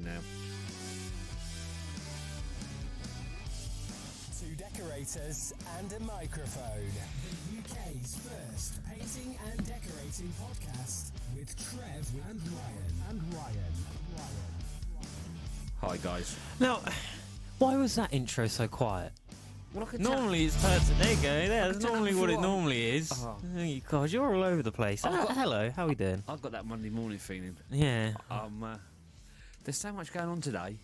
now. Two decorators and a microphone. The UK's first painting and decorating podcast with Trev and Ryan. Hi, guys. Now, why was that intro so quiet? Well, Normally it's person. There you go. That's tell normally what it before. normally is. Oh. Oh, God, you're all over the place. Hello, how are we doing? I've got that Monday morning feeling. Yeah. There's so much going on today,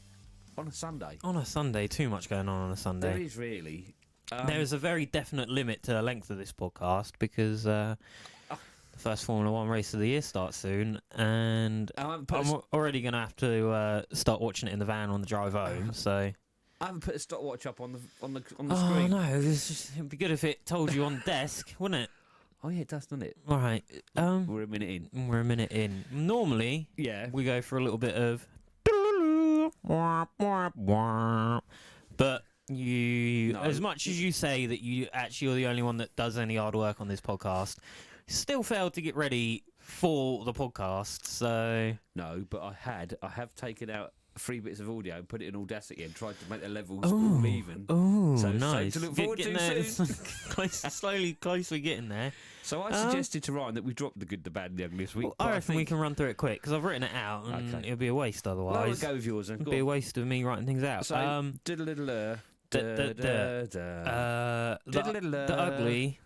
on a Sunday. On a Sunday, too much going on a There Sunday. is really. There is a very definite limit to the length of this podcast because the first Formula One race of the year starts soon, and I'm already going to have to start watching it in the van on the drive home. So I haven't put a stopwatch up on the oh screen. no, it'd be good if it told you on the desk, wouldn't it? Oh yeah, it does, doesn't it? All right. We're a minute in. We're a minute in. Normally, Yeah. we go for a little bit of, but as much as you say that you actually are the only one that does any hard work on this podcast, still failed to get ready for the podcast. So No, but I have taken out 3 bits of audio and put it in Audacity and tried to make the levels all even. Oh, So nice. to look forward Getting to there, soon. closely getting there. So I suggested to Ryan that we drop the good, the bad, and the ugly this week. Well, but I reckon we think can run through it quick because I've written it out and Okay. it'll be a waste Well, I'll otherwise. go with yours then. It'll Go be a on. waste of me writing things out. So, The Diddle-diddle-uh. ugly.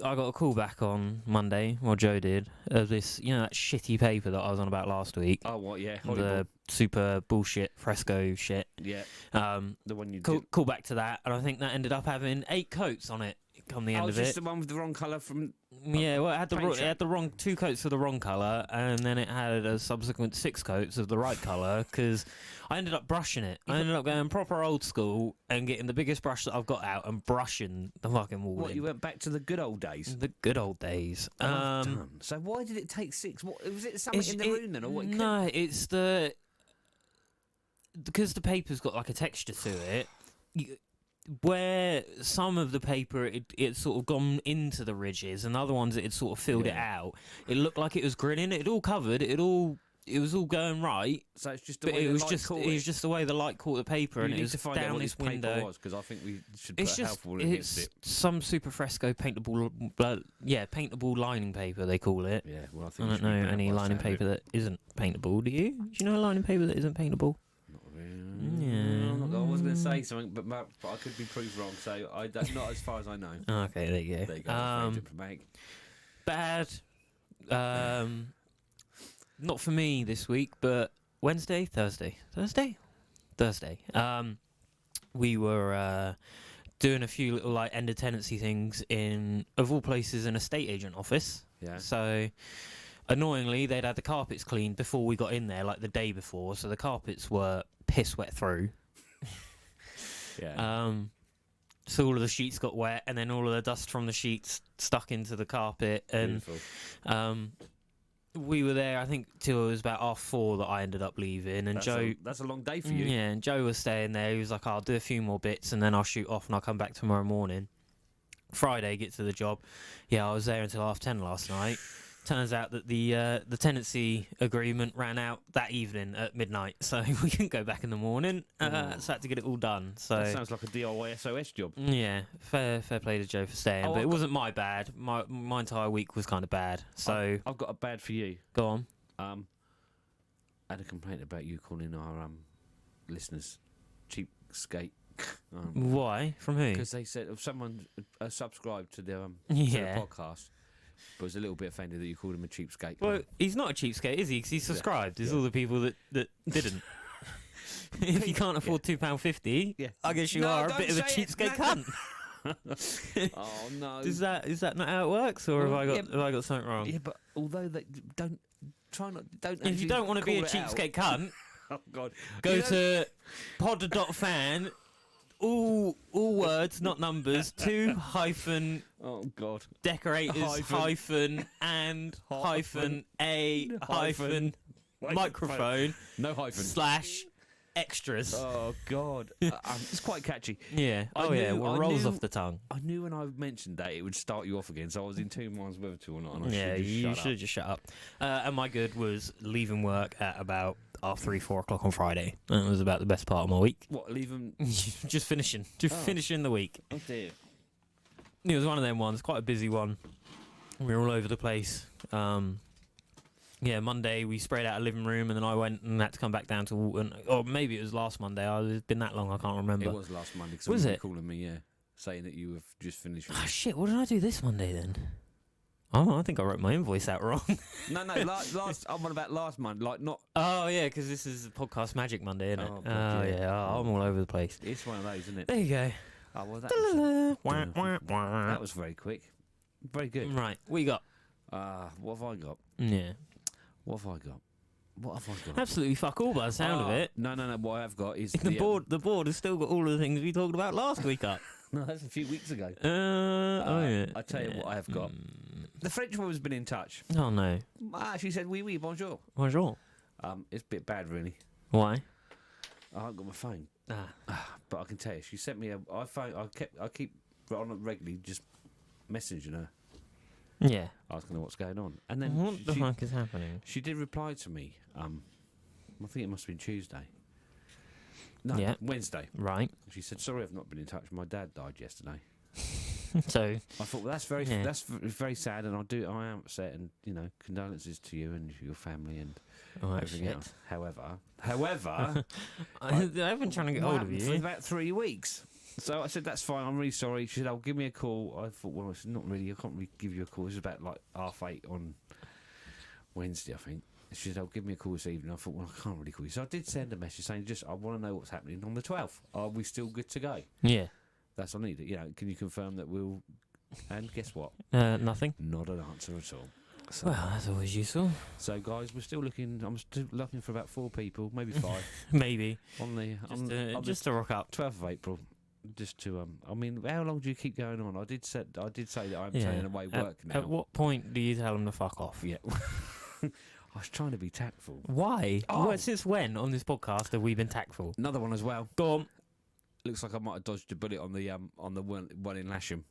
I got a call back on Monday, or Joe did, of this, that shitty paper that I was on about last week. Oh, what? Yeah, The Hollywood. super bullshit fresco shit. Yeah, the one you Call did. back to that, and I think that ended up having 8 coats on it. Come the end of just it. the one with the wrong colour from. Yeah, well, it paint had the wrong 2 coats of the wrong colour, and then it had a subsequent 6 coats of the right colour, because I ended up brushing it. I ended up going proper old school and getting the biggest brush that I've got out and brushing the fucking wall What, in. you went back to the good old days? The good old days. Well done. So why did it take 6? What, was it something in the room then, or what? No, it's because the paper's got like a texture to it. Where some of the paper it sort of gone into the ridges, and other ones it had sort of filled it out. It looked like it was grinning. It all covered. It was all going right. So it's just the But way it the was light just caught it was just the way the light caught the paper, You and need it was to find out down what this this paper window. was, because I think we should put It's a just helpful against it's it. some super fresco paintable, paintable lining paper they call it. Yeah, well, I I think don't know any lining paper that isn't paintable. Do you? Do you know a lining paper that isn't paintable? Not really. Yeah. I was going to say something, but I could be proved wrong. So not as far as I know. Okay, there you go. There you go. Diplomatic. Bad. Not for me this week, but Thursday. We were doing a few little like end of tenancy things in, of all places, an estate agent office. Yeah. So annoyingly, they'd had the carpets cleaned before we got in there, like the day before. So the carpets were piss wet through. Yeah. So all of the sheets got wet, and then all of the dust from the sheets stuck into the carpet. And Beautiful. we were there, I think, till it was about 4:30 that I ended up leaving. And That's a long day for you. yeah, and Joe was staying there. He was like, "I'll do a few more bits, and then I'll shoot off, and I'll come back tomorrow morning." Friday, get to the job. Yeah, I was there until 10:30 last night. Turns out that the tenancy agreement ran out that evening at midnight, so we couldn't go back in the morning. So I had to get it all done. So That sounds like a DIY SOS job. yeah, fair play to Joe for staying, but it wasn't my bad. My entire week was kind of bad. So I've got a bad for you. go on. I had a complaint about you calling our listeners cheapskate. Why? From who? Because they said if someone subscribed to their Yeah. podcast, but was a little bit offended that you called him a cheapskate. Well, he's not a cheapskate, is he? Because he's subscribed. It's Yeah. all the people that didn't. If you can't afford £2.50, Yeah. I guess you No, are a don't bit of a say it. cheapskate No, cunt. Oh no! Is that not how it works, or Well, have I got something wrong? Yeah, but although they don't If you don't want to be a cheapskate cunt, oh god, go You know- to pod.fan. All words, not numbers. 2 hyphen Oh god, decorators hyphen and hyphen a hyphen microphone no hyphen. slash extras. Oh god, it's quite catchy. Yeah. I Oh yeah. knew- Well, I rolls knew- off the tongue. I knew when I mentioned that it would start you off again, so I was in 2 minds whether to or not. And I Yeah, should you just should have just shut up. And my good was leaving work at about 3-4 o'clock on Friday. That was about the best part of my week. What, leave them? Just finishing the week. Oh, dear. It was one of them ones, quite a busy one. We were all over the place. Monday we sprayed out a living room, and then I went and had to come back down to Walton. Or maybe it was last Monday. It's been that long, I can't remember. It was last Monday. Was it? Calling me, yeah, saying that you have just finished. Oh shit! What did I do this Monday then? Oh, I think I wrote my invoice out wrong. No, last. I'm on about last Monday, like not. Oh yeah, because this is podcast Magic Monday, isn't it? Oh, God, yeah. I'm all over the place. It's one of those, isn't it? There you go. Oh well, that was very quick. Very good. Right, what you got? What have I got? Yeah. What have I got? Absolutely fuck all by the sound of it. No. What I have got is The board has still got all of the things we talked about last week up. No, that's a few weeks ago. Yeah. I tell you what I have got. The French woman's been in touch. Oh no. She said, "Oui, bonjour." Bonjour. It's a bit bad, really. Why? I haven't got my phone. But I can tell you, she sent me I keep on regularly just messaging her. Yeah. Asking her what's going on. And then what the fuck is happening? She did reply to me. I think it must have been Tuesday. No, Yeah. Wednesday. Right. She said, "Sorry, I've not been in touch. My dad died yesterday." So I thought, well, that's very sad, and I am upset, and condolences to you and your family and everything else. However, I've been trying to get hold of you for about 3 weeks. So I said, "That's fine. I'm really sorry." She said, "Oh, give me a call." I thought, well, it's not really. I can't really give you a call. It was about like 8:30 on Wednesday, I think. She said, "Oh, give me a call this evening." I thought, well, I can't really call you. So I did send a message saying, I want to know what's happening on the 12th. Are we still good to go? Yeah. That's all I need. Can you confirm that we'll... And guess what? Nothing. Not an answer at all. So, well, that's always useful. So, guys, we're still looking... I'm still looking for about 4 people, maybe 5. Maybe. On the... Just to rock up. 12th of April. Just to... I mean, how long do you keep going on? I did say that I'm turning away work now. At what point do you tell them to fuck off? Yeah. I was trying to be tactful. Why? Oh. Well, since when on this podcast have we been tactful? Another one as well. Go on. Looks like I might have dodged a bullet on the one in Lasham.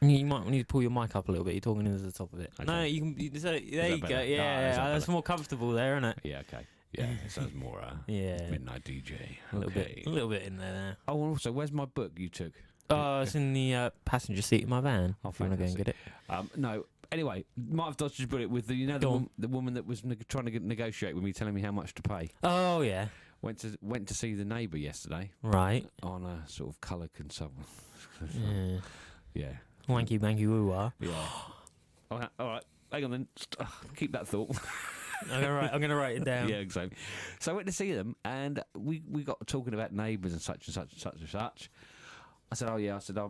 You might need to pull your mic up a little bit. You're talking into the top of it. Okay. No, you can. There you go. better? Yeah, No, that's more comfortable there, isn't it? Yeah, okay. Yeah, it sounds more Yeah. midnight DJ. A little bit in there. Oh, and also, where's my book you took? Oh, it's in the passenger seat of my van. Oh, if you want to go and get it. No. Anyway, might have dodged a bullet with the woman that was trying to negotiate with me, telling me how much to pay. Oh yeah. Went to see the neighbour yesterday. Right. On a sort of colour consultant. Yeah. Yeah. Wanky banky woo wah. Yeah. All right. Hang on then. Keep that thought. I'm gonna write it down. Yeah, exactly. So I went to see them, and we got talking about neighbours and such and such and such and such. I said, "Oh yeah." I said, "I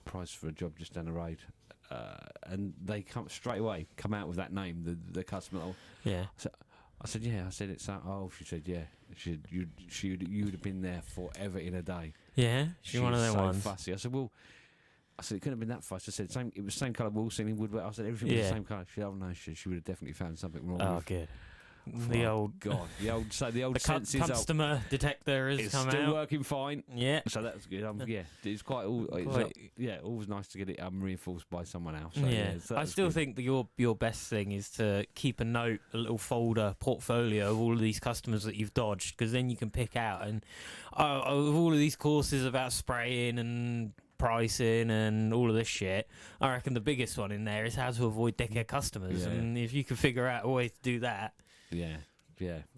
priced for a job just down the road," and they come out with that name, the customer. Yeah. So I said, "Yeah." I said, "It's that." Oh, she said, "Yeah." You'd have been there forever in a day. Yeah. She's one of them so ones. Fussy. I said, "Well." I said, "It couldn't have been that fussy." I said, "It was the same colour wall, ceiling, woodwork." I said, "Everything was the same colour." She said, "Oh no," she would have definitely found something wrong. Oh, with good. the old senses customer detector has it's come still out. working fine. Yeah. So that's good. Yeah, it's always nice to get it reinforced by someone else. So, so I still think that your best thing is to keep a little folder portfolio of all of these customers that you've dodged, because then you can pick out and of all of these courses about spraying and pricing and all of this shit. I reckon the biggest one in there is how to avoid dickhead customers, and if you can figure out a way to do that. Yeah.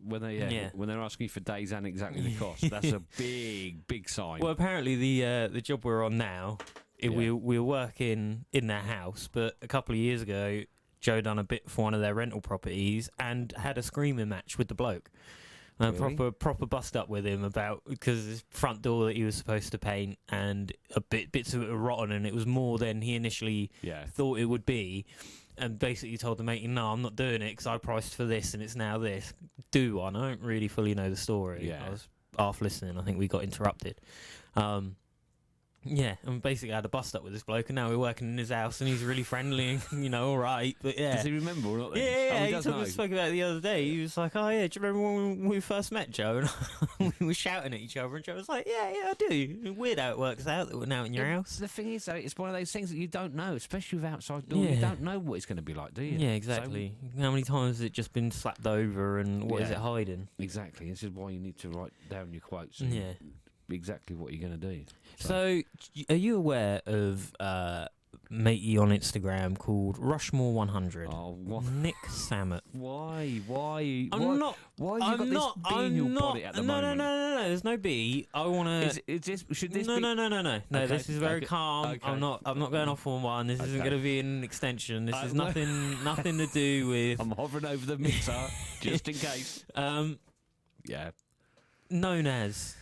When they're asking you for days and exactly the cost, that's a big sign. Well, apparently the job we're on now, we were working in their house, but a couple of years ago, Joe done a bit for one of their rental properties and had a screaming match with the bloke. Really? Proper bust up with him about because his front door that he was supposed to paint and bits of it were rotten, and it was more than he initially thought it would be. And basically told the mate, "No, I'm not doing it because I priced for this and it's now this." I don't really fully know the story. Yeah. I was half listening. I think we got interrupted. Yeah, and basically I had a bust up with this bloke, and now we're working in his house, and he's really friendly, all right. But yeah, Does he remember or not? Then? yeah, he he spoke about it the other day. He was like, "Oh yeah, do you remember when we first met, Joe?" And we were shouting at each other, and Joe was like, "Yeah, I do." Weird how it works out that we're now in your house. The thing is, though, it's one of those things that you don't know, especially with outside door. Yeah. You don't know what it's going to be like, do you? Yeah, exactly. How many times has it just been slapped over, and what is Yeah. it hiding? Exactly. This is why you need to write down your quotes. And Yeah. exactly what you're going to do. So, are you aware of matey on Instagram called Rushmore 100? Oh, what? Nick Samet. Why? I'm not. Why have you got this bee in your body at the moment? No. There's no bee. I want to. Is this? Should this No. be? No. Okay, This is very okay, calm. okay. I'm not going off on one. This isn't Okay. going to be an extension. This is no. nothing to do with. I'm hovering over the mixer just in case. Yeah. Known as.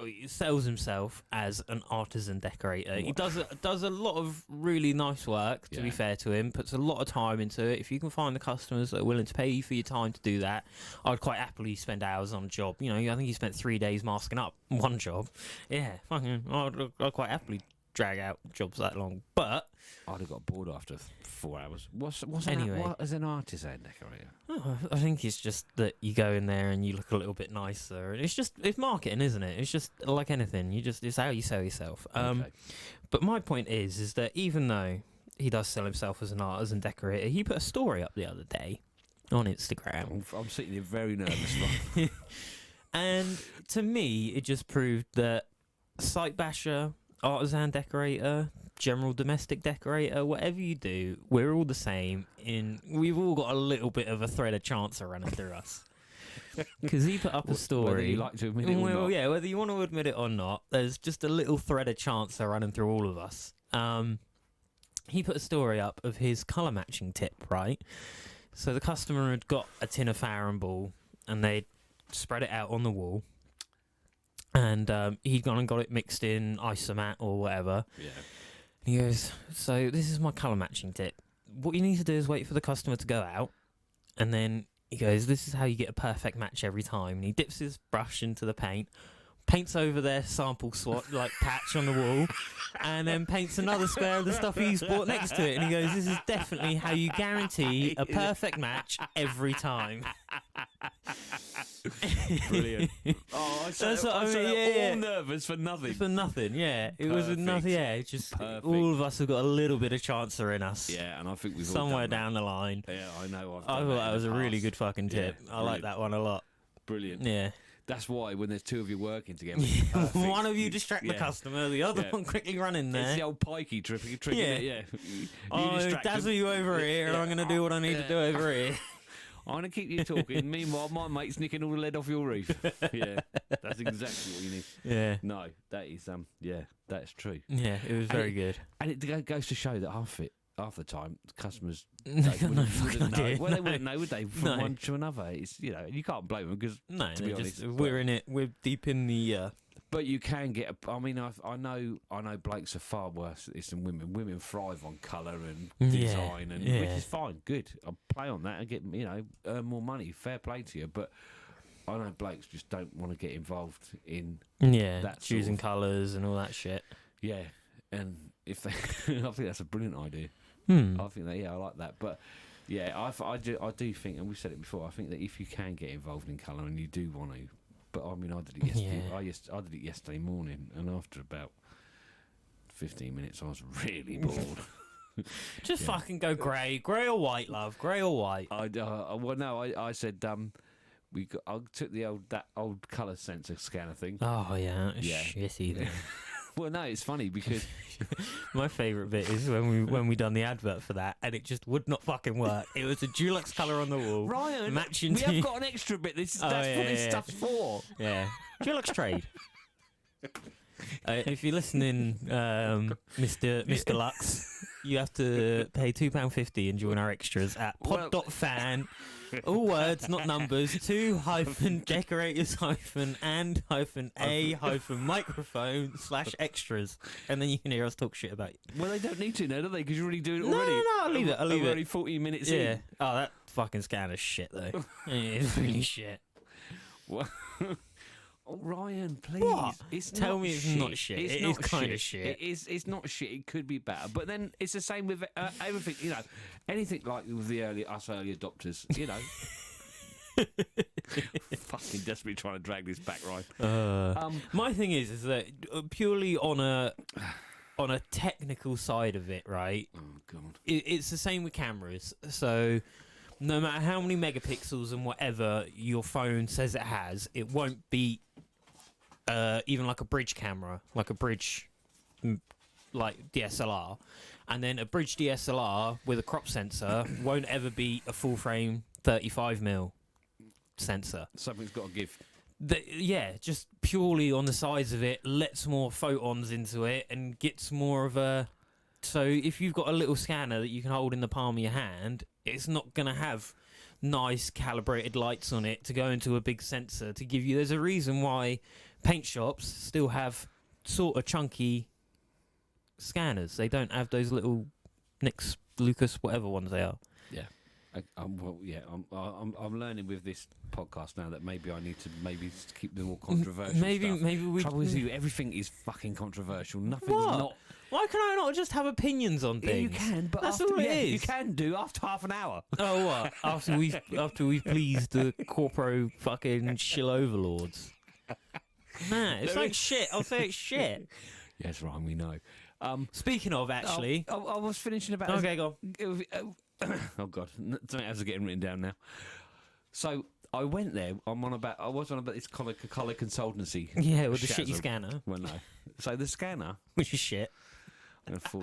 He sells himself as an artisan decorator. He does a lot of really nice work, to be Yeah. fair to him. Puts a lot of time into it. If you can find the customers that are willing to pay you for your time to do that, I'd quite happily spend hours on a job. I think he spent 3 days masking up one job. Yeah, fucking, I'd quite happily drag out jobs that long. But I'd have got bored after 4 hours. What's Anyway. what as an artisan decorator? I think it's just that you go in there and you look a little bit nicer. It's marketing, isn't it? It's just like anything. It's how you sell yourself. Okay. But my point is that even though he does sell himself as an artisan decorator, he put a story up the other day on Instagram. I'm sitting here very nervous. Right? And to me, it just proved that site basher, artisan decorator, general domestic decorator, whatever you do, we're all the same. We've all got a little bit of a thread of chancer running through us. Because he put up a story. Whether you like to admit it or Well, not. yeah, whether you want to admit it or not, there's just a little thread of chancer running through all of us. He put a story up of his colour matching tip, right? So the customer had got a tin of Farrenball and they'd spread it out on the wall. And he'd gone and got it mixed in isomat or whatever. Yeah. And he goes, "So this is my colour matching tip. What you need to do is wait for the customer to go out. And then he goes, this is how you get a perfect match every time." And he dips his brush into the paint, paints over their sample swatch, like patch on the wall, and then paints another square of the stuff he's bought next to it. And he goes, "This is definitely how you guarantee a perfect match every time." Brilliant. Oh, I said That's what I mean, all yeah. nervous for nothing. For nothing, yeah. It was Perfect. nothing, yeah. It's just Perfect. all of us have got a little bit of chancer in us. Yeah, and I think we've all Somewhere done that. down the line. Yeah, I know. I thought that was a really good fucking tip. Yeah, I like brilliant. that one a lot. Brilliant. Yeah. That's why when there's two of you working together, it's perfect. One of you distract the Yeah. customer, the other Yeah. one quickly run in It's there. the old pikey trick, Yeah. it, yeah. You Oh, distract dazzle them. you over here, and I'm going to do what I need to do over here. I'm going to keep you talking. Meanwhile, my mate's nicking all the lead off your roof. Yeah, that's exactly what you need. Yeah. No, that is, yeah, that's true. Yeah, it was very good. And it goes to show that half the time, customers No wouldn't fucking know. idea. Well, they wouldn't know, would they? From No. one to another, it's you can't blame them because No, to be they're honest, just, we're in it. We're deep in the. But you can get. I mean, I know blokes are far worse at this than women. Women thrive on colour and Yeah, design, and yeah. which is fine, good. I'll play on that and get earn more money. Fair play to you. But I know blokes just don't want to get involved in that choosing sort of- colours and all that shit. yeah. And if they, I think that's a brilliant idea. I think that I like that. But yeah, I do think, and we've said it before. I think that if you can get involved in colour and you do want to. But I mean, I did it yesterday. Yeah. I did it yesterday morning, and after about 15 minutes, I was really bored. Just fucking go grey or white, love, grey or white. I said I took that old colour sensor scanner thing. Oh yeah, Yeah. shitty. Then. Well, no, it's funny because My favourite bit is when we done the advert for that, and it just would not fucking work. It was a Dulux colour on the wall, Ryan, matching. we have got an extra bit. That's what this stuff's for. Yeah, Dulux trade. If you're listening, Mr. Lux, you have to pay £2.50 and join our extras at pod.fan. All words, not numbers. 2-and-a-microphone/extras, and then you can hear us talk shit about you. Well, they don't need to now, do they? Because you're already doing it No, already. no, I'll leave it. We're already 40 minutes Yeah. in. Oh, that fucking scanner's shit though. It's really shit. Well, Oh, Ryan, please. What? It's Tell not me it's shit. not shit. It's It not is kinda shit. It's not shit. It could be better. But then it's the same with everything. You know, anything like with the early adopters. You know, fucking desperately trying to drag this back, Ryan. My thing is that purely on a technical side of it, right? Oh God. It's the same with cameras. So no matter how many megapixels and whatever your phone says it has, it won't beat even like a bridge camera, like a bridge like DSLR. And then a bridge DSLR with a crop sensor won't ever beat a full frame 35mm sensor. Something's got to give. Just purely on the size of it, lets more photons into it and gets more of a... So if you've got a little scanner that you can hold in the palm of your hand, it's not going to have nice calibrated lights on it to go into a big sensor to give you... There's a reason why paint shops still have sort of chunky scanners. They don't have those little Nix, Lucas, whatever ones they are. Yeah. I'm learning with this podcast now that maybe I need to keep the more controversial stuff. Maybe we... Trouble is, everything is fucking controversial. Nothing's What? not. Why can I not just have opinions on Yeah, things? you can, but that's after, all it is. You can do after half an hour. Oh, what? After we've pleased the corporo fucking shill overlords. Nah, it's like shit. I'll say it's shit. Yes, Ryan, we know. Speaking of, actually... I was finishing about... Okay, go on. Oh, God. Something else is getting written down now. So, I went there. I was on about this colour consultancy. Yeah, with the Shazza. shitty scanner. Well, no. So, the scanner... Which is shit. I'm going to fall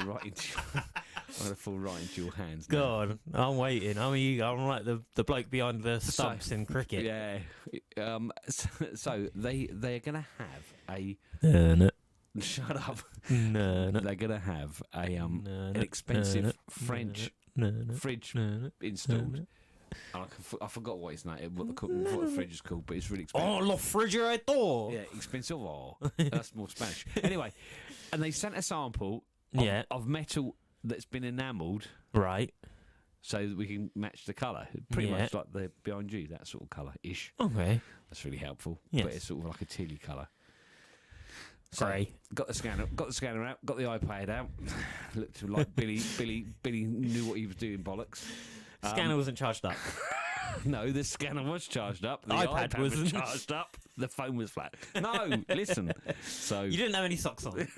right into your hands now. God, I'm waiting. I'm like the bloke behind the stumps in cricket. Yeah. So they're going to have a... No. Shut up. No. They're going to have an expensive French fridge installed. And I forgot what it's what the fridge is called, but it's really expensive. Oh, la refrigerator. Yeah, expensive. That's more Spanish. Anyway, and they sent a sample of metal that's been enamelled. Right. So that we can match the colour. Pretty much like the behind you, that sort of colour-ish. Okay. That's really helpful. Yes. But it's sort of like a tealy colour. Grey. Got the scanner out, got the iPad out. Looked like Billy knew what he was doing, bollocks. Scanner wasn't charged up. No, the scanner was charged up. The iPad was wasn't. charged up. The phone was flat. No, listen. So You didn't have any socks on.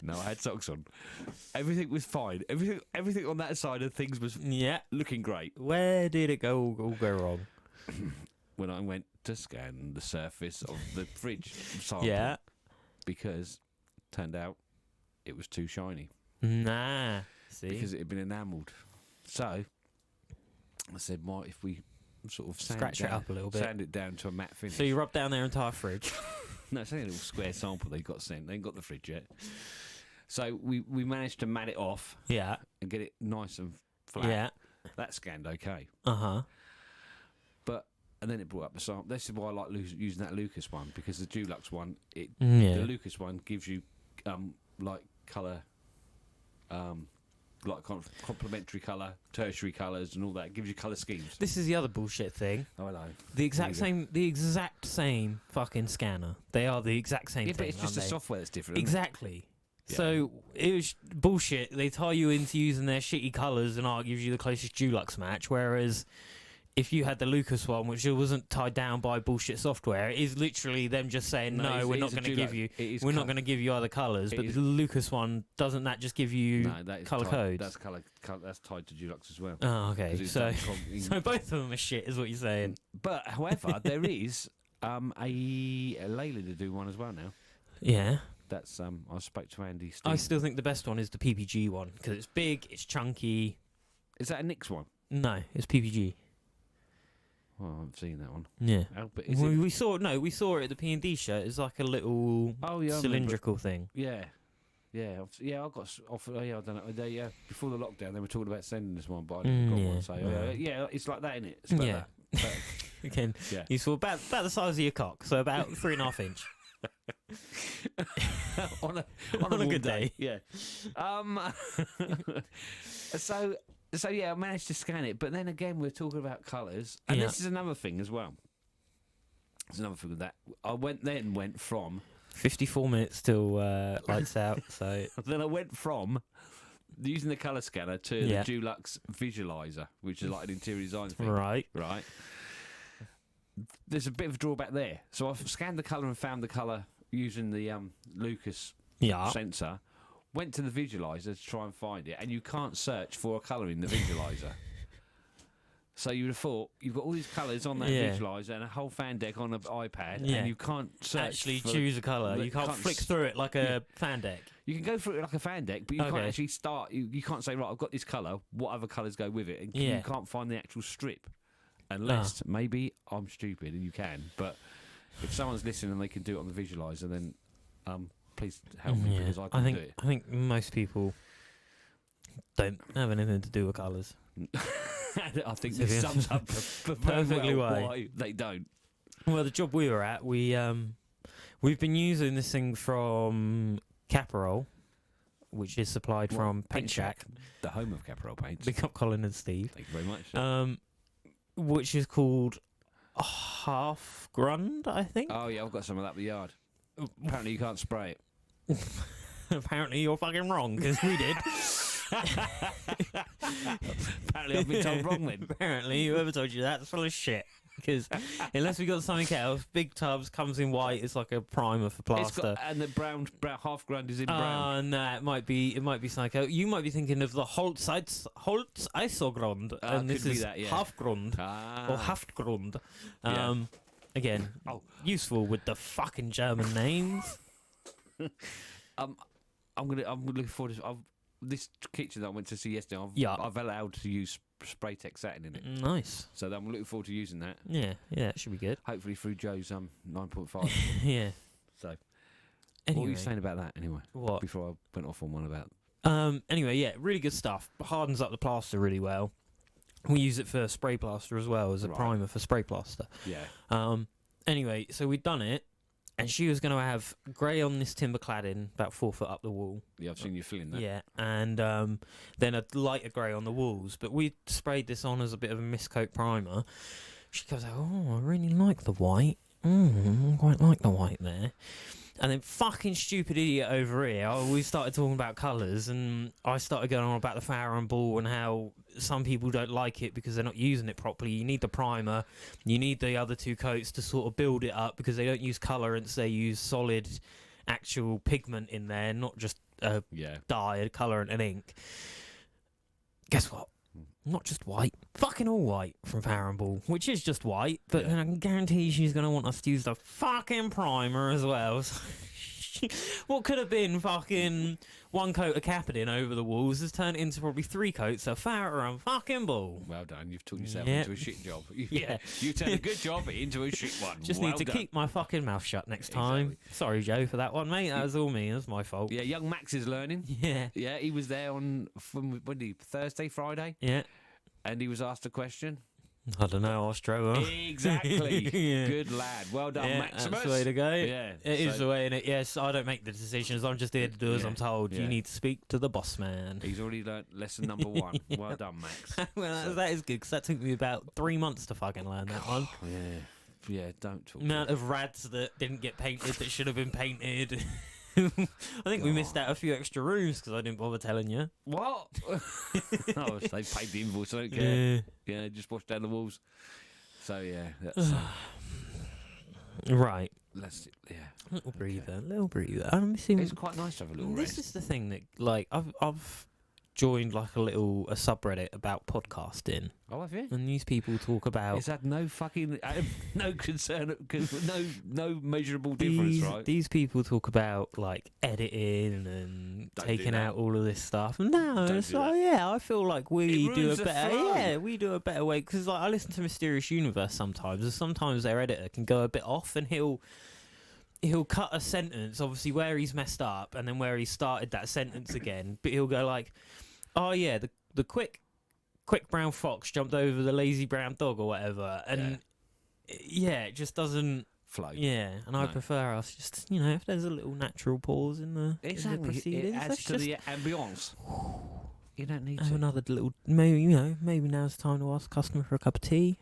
No, I had socks on. Everything was fine. Everything on that side of things was looking great. Where did it all go wrong? When I went to scan the surface of the fridge sample, because turned out it was too shiny. Nah, see, because it had been enamelled. So I said, "Why if we sort of scratch it up a little bit, sand it down to a matte finish?" So you rub down their entire fridge. No, it's only a little square sample they got sent. They ain't got the fridge yet. So we managed to mat it off. Yeah. And get it nice and flat. Yeah. That scanned okay. And then it brought up the sample. This is why I like using that Lucas one, because the Dulux one, the Lucas one gives you like colour, like complementary colour, tertiary colours, and all that. It gives you colour schemes. This is the other bullshit thing. Oh, hello. The exact same fucking scanner. They are the exact same thing. Yeah, but it's just the software that's different. Exactly. Yeah. So it was bullshit. They tie you into using their shitty colours, and it gives you the closest Dulux match. Whereas if you had the Lucas one, which wasn't tied down by bullshit software, it is literally them just saying, no, we're not going to give you, we're not going to give you other colours. But the Lucas one, doesn't that just give you colour codes? That's that's tied to Dulux as well. Oh, okay. So both of them are shit, is what you're saying. But however, there is a Layla to do one as well now. Yeah. That's I spoke to Andy. I still think the best one is the PPG one because it's big, it's chunky. Is that a Nix one? No, it's PPG. Well, I haven't seen that one. Yeah. We saw it at the P&D show. It's like a little cylindrical thing. Yeah. I got offered. I don't know. Before the lockdown, they were talking about sending this one, but I didn't got one. So it's like that, innit? It's about that. Again, you saw about the size of your cock, so about 3.5 inch. on a good day. Yeah. So I managed to scan it, but then again we're talking about colours, and this is another thing as well. There's another thing with that. I went from 54 minutes till lights out. So then I went from using the colour scanner to the Dulux visualizer, which is like an interior design thing. right. There's a bit of a drawback there. So I've scanned the colour and found the colour using the Lucas sensor. Went to the visualizer to try and find it, and you can't search for a colour in the visualizer. So you would have thought you've got all these colours on that visualizer and a whole fan deck on an iPad, and you can't choose a colour. You can't flick through it like a fan deck. You can go through it like a fan deck, but you can't actually start. You can't say, right, I've got this colour. What other colours go with it? And you can't find the actual strip, unless maybe I'm stupid and you can. But if someone's listening and they can do it on the visualizer, then please help me because I can't do it. I think most people don't have anything to do with colours. I think this sums up perfectly why they don't. Well, the job we were at, we've been using this thing from Caparol, which is supplied from Paint Shack, the home of Caparol paints. Big up Colin and Steve. Thank you very much. Which is called Half Grund, I think. Oh yeah, I've got some of that at the yard. Apparently you can't spray it. Apparently you're fucking wrong, because we did. Apparently I've been told wrong then. Apparently whoever told you that's full of shit. Because unless we got something else, Big Tubs comes in white. It's like a primer for plaster. And the brown half grand is in brown. No, it might be something else. You might be thinking of the Holz Isogrund, and this is Halfgrund or Haftgrund. Again, useful with the fucking German names. I'm looking forward to this kitchen that I went to see yesterday. I've allowed to use spray tech satin in it. Nice. So I'm looking forward to using that. Yeah, it should be good. Hopefully through Joe's 9.5. Yeah. So anyway, what were you saying about that anyway? What? Before I went off on one about. Anyway, yeah, really good stuff. Hardens up the plaster really well. We use it for spray plaster as well as a primer for spray plaster. Yeah. Anyway, so we'd done it, and she was going to have grey on this timber cladding about 4 foot up the wall. Yeah, I've seen you filling that. Yeah, and then a lighter grey on the walls. But we sprayed this on as a bit of a mist coat primer. She goes, oh, I really like the white. I quite like the white there. And then fucking stupid idiot over here, we started talking about colours, and I started going on about the Farrow and Ball and how some people don't like it because they're not using it properly. You need the primer, you need the other 2 coats to sort of build it up because they don't use colourants, they use solid actual pigment in there, not just dye, a colourant and ink. Guess what? Not just white, fucking all white from Farrow and Ball, which is just white, but then I can guarantee she's going to want us to use the fucking primer as well. So what could have been fucking 1 coat of Capadin over the walls has turned into probably 3 coats of Farrow and fucking Ball. Well done, you've turned yourself into a shit job. You turned a good job into a shit one. Just need to keep my fucking mouth shut next time. Exactly. Sorry, Joe, for that one, mate. That was all me. That was my fault. Yeah, young Max is learning. Yeah, he was there on Thursday, Friday. Yeah. And he was asked a question. I don't know, Austro. Exactly. Good lad. Well done, Maximus. That's the way to go. Yeah. It is the way, innit? Yes, I don't make the decisions. I'm just here to do as I'm told. You need to speak to the boss man. He's already learnt lesson number 1. Well done, Max. Well, that is good, because that took me about 3 months to fucking learn that one. Yeah, don't talk. Amount of rads that didn't get painted that should have been painted. I think we missed out a few extra rooms because I didn't bother telling you. What? Oh, they paid the invoice. I don't care. Yeah, just wash down the walls. So yeah, that's right. Little breather. I'm missing. It's quite nice to have a little rest. This is the thing that, like, I've joined like a subreddit about podcasting. Oh, have you? And these people talk about. It's had no fucking no concern, no measurable difference, right? These people talk about like editing and taking out all of this stuff. No, it's like, I feel like we do a better. Yeah, we do a better way, because like I listen to Mysterious Universe sometimes, and sometimes their editor can go a bit off, and he'll cut a sentence, obviously where he's messed up, and then where he started that sentence again. But he'll go like, "Oh yeah, the quick brown fox jumped over the lazy brown dog," or whatever, and it just doesn't flow. Yeah, and I prefer us just, if there's a little natural pause in the proceedings, it adds to the ambience. You don't need have to another little maybe now's the time to ask the customer for a cup of tea.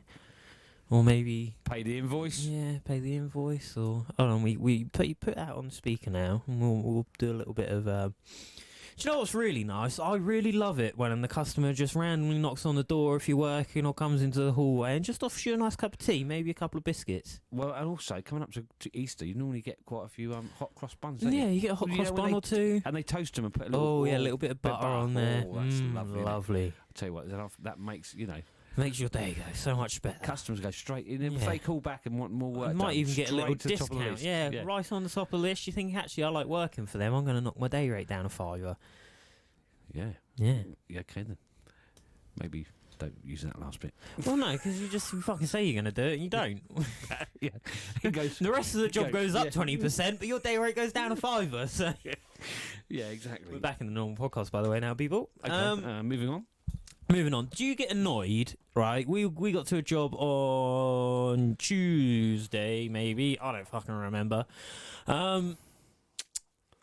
Or maybe Pay the invoice. yeah, pay the invoice, or hold on, we put that on speaker now, and we'll do a little bit of. Do you know what's really nice? I really love it when the customer just randomly knocks on the door if you're working, or comes into the hallway and just offers you a nice cup of tea, maybe a couple of biscuits. Well, and also coming up to Easter, you normally get quite a few hot cross buns. Don't Yeah, you? you get a hot You cross know when bun or two. And they toast them and put a little. Oh yeah, a little bit of bit of butter on there. Oh, that's lovely. Lovely. I'll tell you what, that makes Makes your day go so much better. customers go straight in. If Yeah. they call back and want more work, You might done, even get a little straight to the top of the discount. list. Yeah, right on the top of the list. You think, actually, I like working for them. I'm going to knock my day rate down a $5. Yeah. Yeah. Yeah. Okay then. Maybe don't use that last bit. Well, no, because you fucking say you're going to do it and you don't. Yeah. It goes. The rest of the job goes up yeah. 20%, but your day rate goes down a $5. So. Yeah. Exactly. We're back in the normal podcast, by the way, now, people. Okay. Moving on. Moving on. Do you get annoyed? Right, we got to a job on Tuesday, maybe. I don't fucking remember. And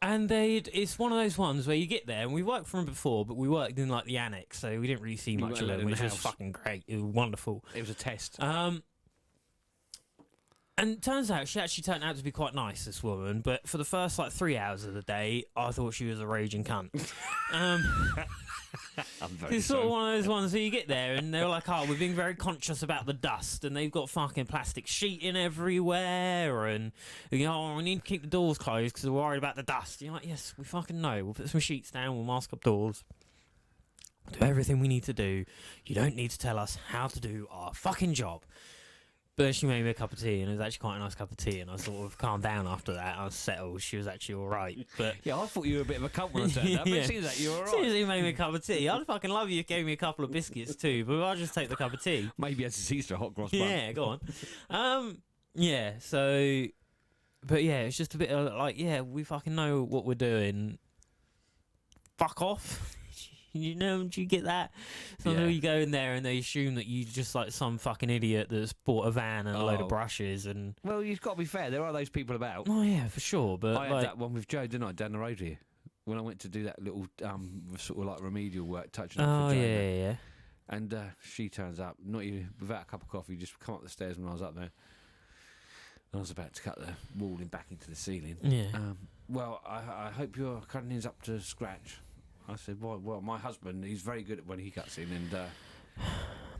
it's one of those ones where you get there, and we worked for them before, but we worked in like the annex, so we didn't really see much of weren't them, in the which was house. fucking great. It was wonderful. It was a test. And turns out she actually turned out to be quite nice, this woman. But for the first like 3 hours of the day, I thought she was a raging cunt. I'm very It's sort of one of those ones where you get there and they're like, oh, we're being very conscious about the dust, and they've got fucking plastic sheeting everywhere, and you know, oh, we need to keep the doors closed because we're worried about the dust. You're like, yes, we fucking know. We'll put some sheets down, we'll mask up doors. We'll do everything we need to do. You don't need to tell us how to do our fucking job. But then she made me a cup of tea, and it was actually quite a nice cup of tea, and I sort of calmed down after that. I was settled. She was actually all right. But Yeah, I thought you were a bit of a cunt when I turned up, but Yeah. it seems like you were as soon as alright. he made me a cup of tea, I'd fucking love you if you gave me a couple of biscuits too, but I'll just take the cup of tea. Maybe as a Easter hot cross bun. Yeah, go on. Yeah, so, but yeah, it's just a bit of like, yeah, we fucking know what we're doing. Fuck off. You know, do you get that? Sometimes Yeah. you go in there and they assume that you're just like some fucking idiot that's bought a van and a load Oh. of brushes and. Well, you've got to be fair. There are those people about. Oh yeah, for sure. But I had like, that one with Joe, didn't I, down the road here? When I went to do that little sort of like remedial work, touching up oh for Joe. yeah. And she turns up, not even without a cup of coffee, just come up the stairs when I was up there. And I was about to cut the walling back into the ceiling. Yeah. Well, I hope your cutting is up to scratch. I said, well, my husband, he's very good at when he cuts in, and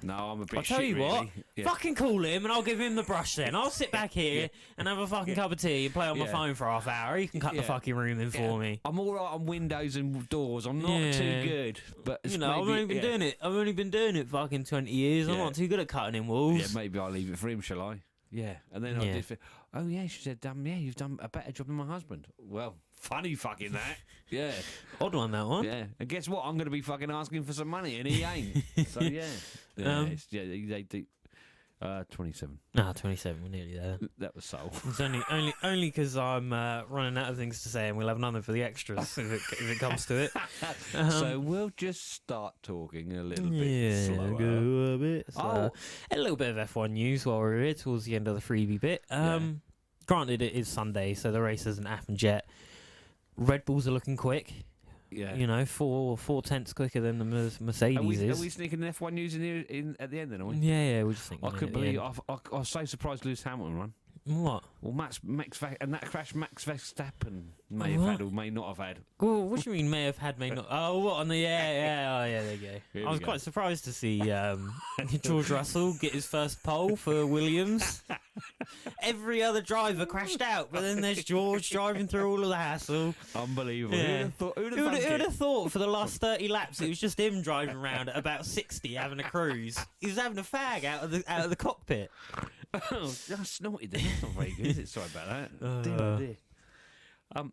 no, I'm a bit I'll tell shit, you really. what, Yeah. fucking call him and I'll give him the brush then. I'll sit back here and have a fucking cup of tea and play on my Yeah. phone for half hour. You can cut the Yeah. fucking room in for me. I'm all right on windows and doors. I'm not Yeah. too good, but it's You know, I've maybe, only been doing it. I've only been doing it fucking 20 years. I'm Yeah. not too good at cutting in walls. Yeah, maybe I'll leave it for him, shall I? Yeah, and then I Yeah. did. Oh yeah, she said, yeah, you've done a better job than my husband. Well, funny fucking that. Yeah, Odd one, that one. yeah. And guess what? I'm going to be fucking asking for some money, and he ain't. So yeah, they do. 27. Nah, 27. We're nearly there. That was so. It's only because I'm running out of things to say, and we'll have nothing for the extras if it comes to it. So we'll just start talking a little bit Yeah, slower. go a bit. So, Oh. a little bit of F1 news while we're here towards the end of the freebie bit. Granted, it is Sunday, so the race hasn't happened yet. Red Bulls are looking quick. Yeah. You know, four tenths quicker than the Mercedes Are we is. sneaking an F1 news in at the end then, are we? Yeah, we just think. I couldn't believe I was so surprised Lewis Hamilton won. What? Well, and that crash Max Verstappen may have What? had or may not have had. Well, what do you mean may have had, may not? Oh, what on the oh yeah, there you go. Here I was we go. quite surprised to see George Russell get his first pole for Williams. Every other driver crashed out, but then there's George driving through all of the hassle. Unbelievable. Yeah. Who'd Who would have have thought for the last 30 laps it was just him driving around at about 60 having a cruise? He was having a fag out of the cockpit. Oh, I snorted then. That's not very good, is it? Sorry about that. Dear, oh dear.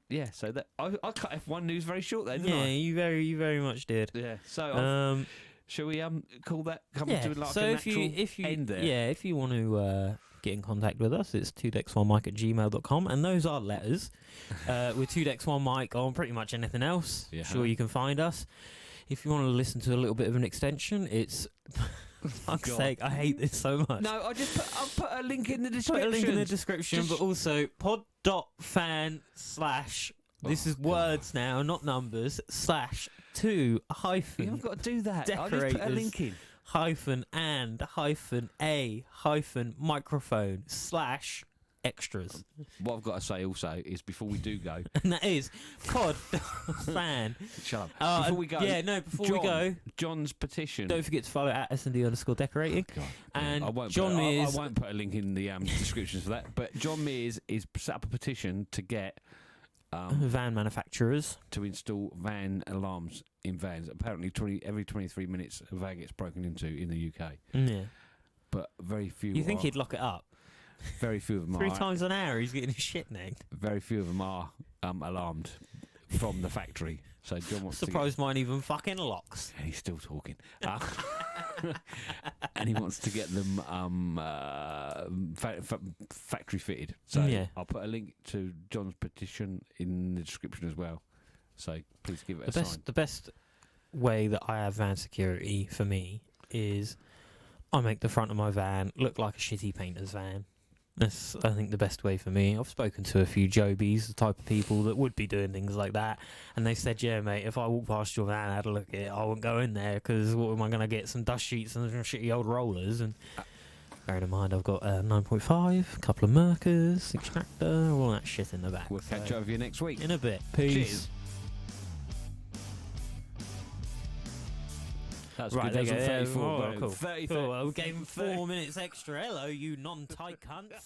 Yeah, so that I cut F1 news very short then, didn't Yeah, I? you very much did. Yeah. So shall we call that coming Yeah. to like So a if natural you end there? yeah, if you want to get in contact with us, it's 2dex1mike@gmail.com, and those are letters. With 2dex1mike on pretty much anything else. Yeah. Sure, you can find us. If you want to listen to a little bit of an extension, it's fuck's God. sake, I hate this so much. No, I'll put a link in the Put description. a link in the description, Just- but also pod.fan/ this is words now, not numbers, /2 You haven't got to do that. I just put a Decorators. link in. -and-a-microphone / extras. What I've got to say also is before we do go, And that is pod fan. shut up. Before we go, before we go, John's petition. don't forget to follow at _decorating. God, And I won't John Mears. I won't put a link in the descriptions for that. But John Mears is set up a petition to get Van manufacturers to install van alarms in vans. Apparently, every 23 minutes a van gets broken into in the UK. Yeah. But very few. You think he'd lock it up? Very few of them 3 are. times an hour he's getting his shit nagged. Very few of them are alarmed from the factory. So John wants Surprised mine even fucking locks. and he's still talking. And he wants to get them factory fitted. So Yeah. I'll put a link to John's petition in the description as well. So please give it a sign. The best way that I have van security for me is I make the front of my van look like a shitty painter's van. That's, I think, the best way for me. I've spoken to a few Jobies, the type of people that would be doing things like that, and they said, yeah, mate, if I walk past your van and had a look at it, I wouldn't go in there, because what am I going to get? Some dust sheets and some shitty old rollers. And bearing in mind, I've got a 9.5, a couple of Merkers, extractor, all that shit in the back. We'll catch up with you next week. In a bit. Peace. Cheers. That's Right, good. there you That was go. on 34. Yeah, cool. 30, Cool, well, we gave him 4 minutes extra. Hello, you non-tight cunts.